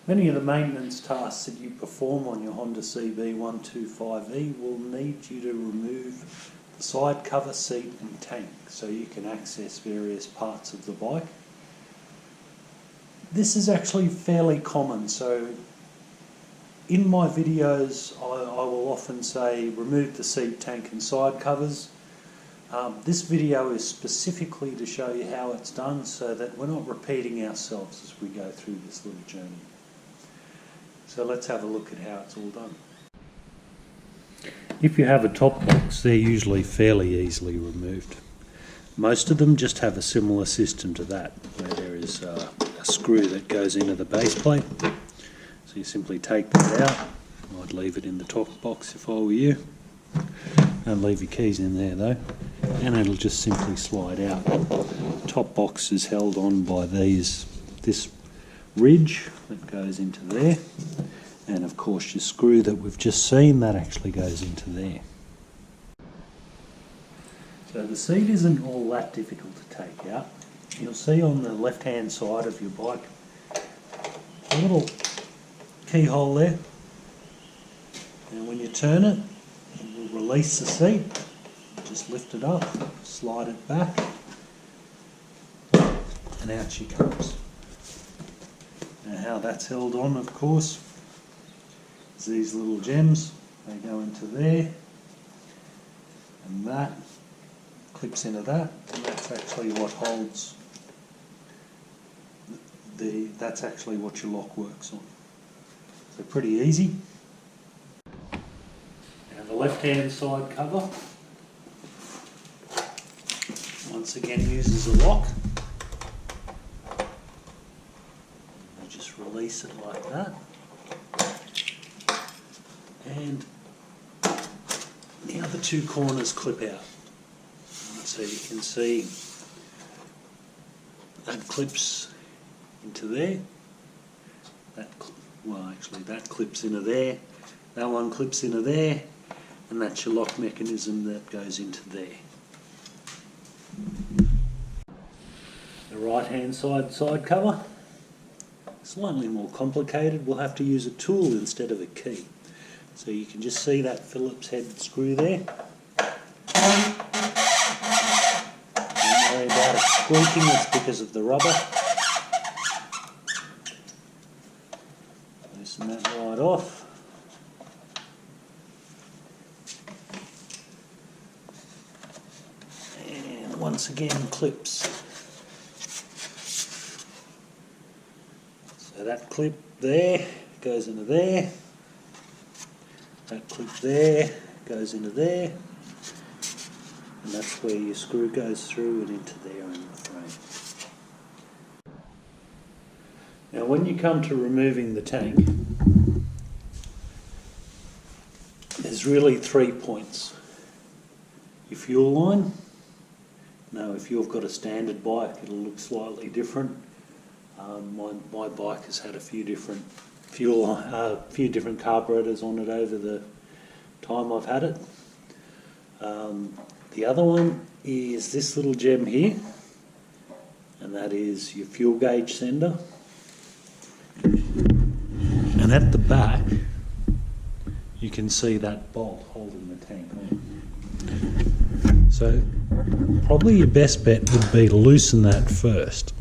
Many of the maintenance tasks that you perform on your Honda CB125E will need you to remove the side cover, seat and tank so you can access various parts of the bike. This is actually fairly common, so in my videos I will often say remove the seat, tank and side covers. This video is specifically to show you how it's done so that we're not repeating ourselves as we go through this little journey. So let's have a look at how it's all done. If you have a top box, they're usually fairly easily removed. Most of them just have a similar system to that, where there is a screw that goes into the base plate. So you simply take that out. I'd leave it in the top box if I were you. Don't leave your keys in there though, and it'll just simply slide out. The top box is held on by this ridge that goes into there, and of course your screw that we've just seen, that actually goes into there. So the seat isn't all that difficult to take out. You'll see on the left hand side of your bike a little keyhole there, and when you turn it, it will release the seat. Just lift it up, slide it back, and out she comes. Now how that's held on, of course, is these little gems. They go into there, and that clips into that, and that's actually what holds that's actually what your lock works on. So pretty easy. Now the left hand side cover once again uses a lock. You just release it like that, and the other two corners clip out. So you can see that clips into there. That clips into there. That one clips into there, and that's your lock mechanism that goes into there. The right hand side cover, slightly more complicated. We'll have to use a tool instead of a key. So you can just see that Phillips head screw there. Don't worry about it squeaking, it's because of the rubber. Loosen that right off. And once again clips. So that clip there goes into there. That clip there goes into there. And that's where your screw goes through and into there in the frame. Now when you come to removing the tank, there's really 3 points. Your fuel line. Now if you've got a standard bike, it'll look slightly different. My bike has had a few different different carburetors on it over the time I've had it. The other one is this little gem here, and that is your fuel gauge sender. And at the back you can see that bolt holding the tank on. So probably your best bet would be to loosen that first.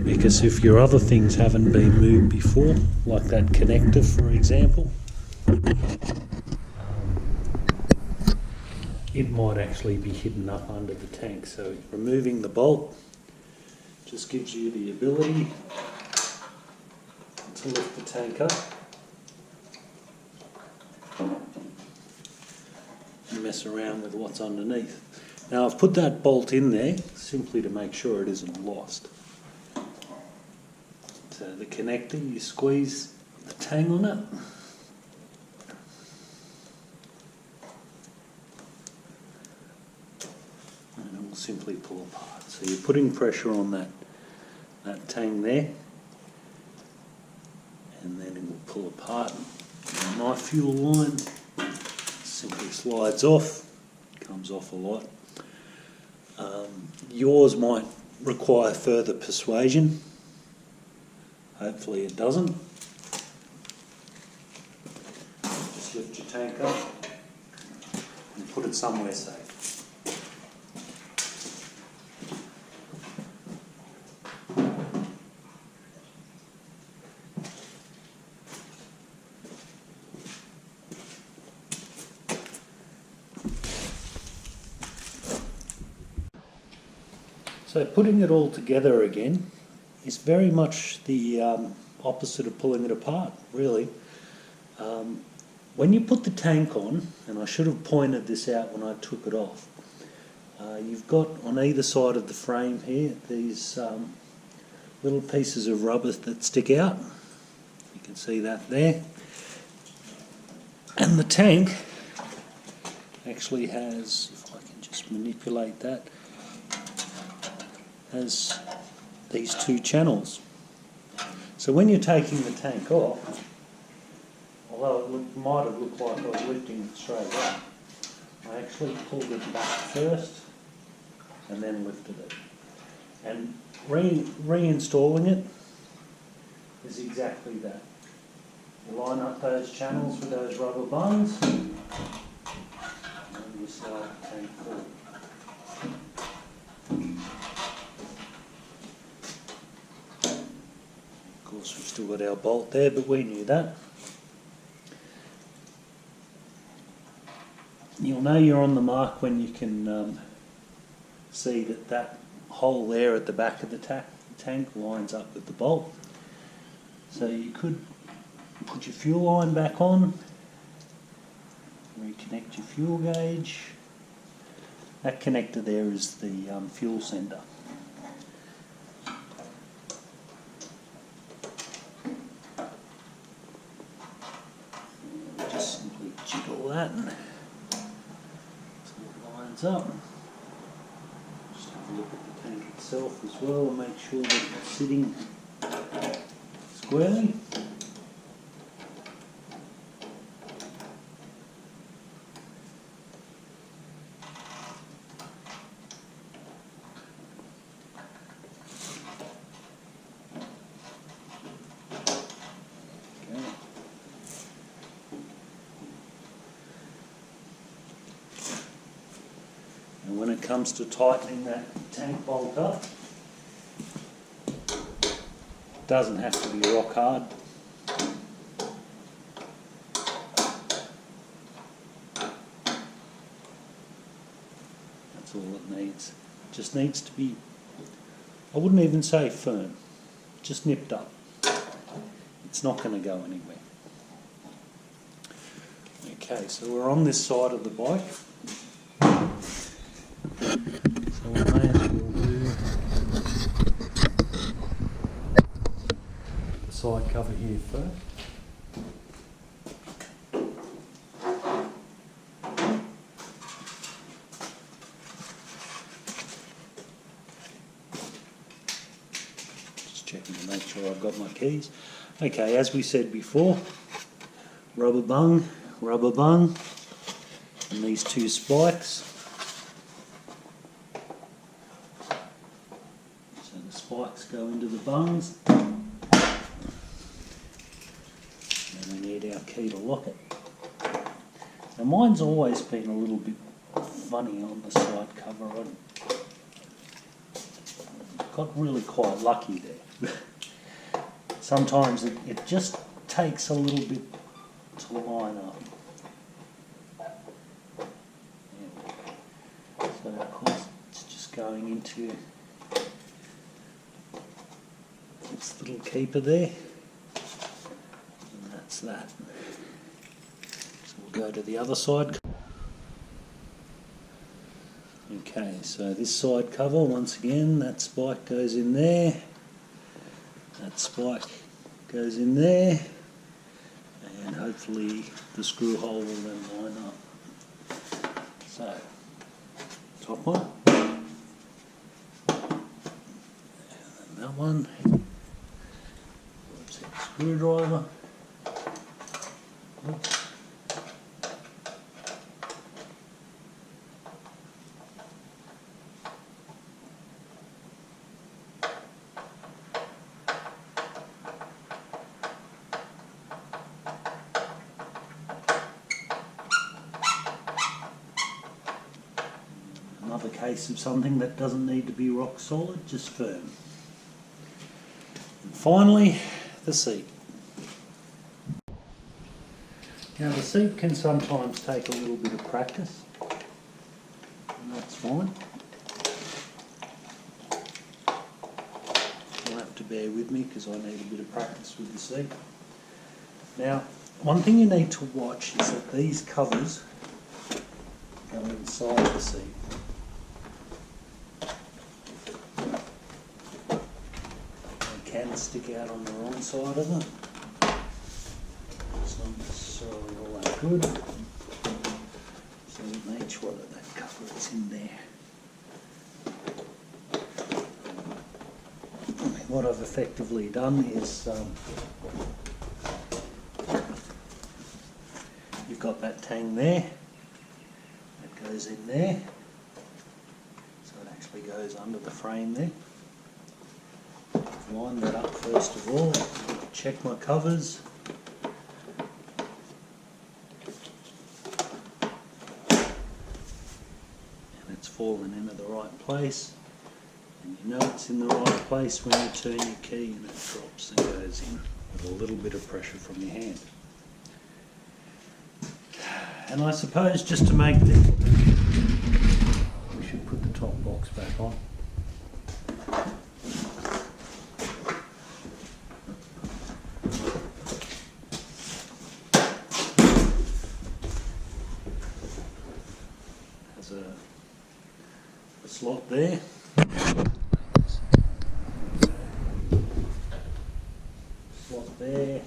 Because if your other things haven't been moved before, like that connector for example, it might actually be hidden up under the tank. So removing the bolt just gives you the ability to lift the tank up and mess around with what's underneath. Now I've put that bolt in there simply to make sure it isn't lost. So the connector, you squeeze the tang on it, and it will simply pull apart. So you're putting pressure on that tang there, and then it will pull apart. And my fuel line simply slides off, comes off a lot. Yours might require further persuasion. Hopefully it doesn't. Just lift your tank up and put it somewhere safe. So putting it all together again is very much the opposite of pulling it apart, really. When you put the tank on, and I should have pointed this out when I took it off, you've got on either side of the frame here these little pieces of rubber that stick out. You can see that there. And the tank actually has, if I can just manipulate that, has these two channels. So when you're taking the tank off, although it might have looked like I was lifting it straight up, I actually pulled it back first and then lifted it. And reinstalling it is exactly that. You line up those channels with those rubber bungs and you slide the tank forward. Of course, we've still got our bolt there, but we knew that. You'll know you're on the mark when you can see that that hole there at the back of the tank lines up with the bolt. So you could put your fuel line back on, reconnect your fuel gauge. That connector there is the fuel sender. Just simply jiggle that and so it lines up. Just have a look at the tank itself as well and make sure that it's sitting squarely. And when it comes to tightening that tank bolt up, it doesn't have to be rock hard. That's all it needs. It just needs to be, I wouldn't even say firm, just nipped up. It's not going to go anywhere. Okay, so we're on this side of the bike. So we may as well do the side cover here first. Just checking to make sure I've got my keys. Okay, as we said before, rubber bung, and these two spikes. So the spikes go into the bungs, and we need our key to lock it. Now mine's always been a little bit funny on the side cover. I got really quite lucky there. Sometimes it just takes a little bit to line up. So of course it's just going into this little keeper there, and that's that. So we'll go to the other side. Okay, so this side cover, once again, that spike goes in there, that spike goes in there, and hopefully the screw hole will then line up. So, top one, and then that one, screwdriver. Oops. Another case of something that doesn't need to be rock solid, just firm. And finally, the seat. Now the seat can sometimes take a little bit of practice, and that's fine. You'll have to bear with me because I need a bit of practice with the seat. Now, one thing you need to watch is that these covers go inside the seat. They can stick out on the wrong side of them. It's not necessarily all that good. So make sure that that cover is in there. What I've effectively done is you've got that tang there, that goes in there, so it actually goes under the frame there. Line that up first of all, check my covers. And it's fallen into the right place. And you know it's in the right place when you turn your key and it drops and goes in with a little bit of pressure from your hand. And I suppose just to make this, we should put the top box back on. There's a slot there. Slot there,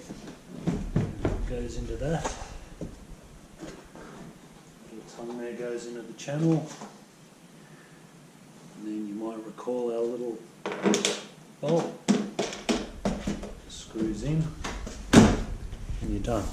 goes into that. Little tongue there goes into the channel. And then you might recall our little bolt screws in and you're done.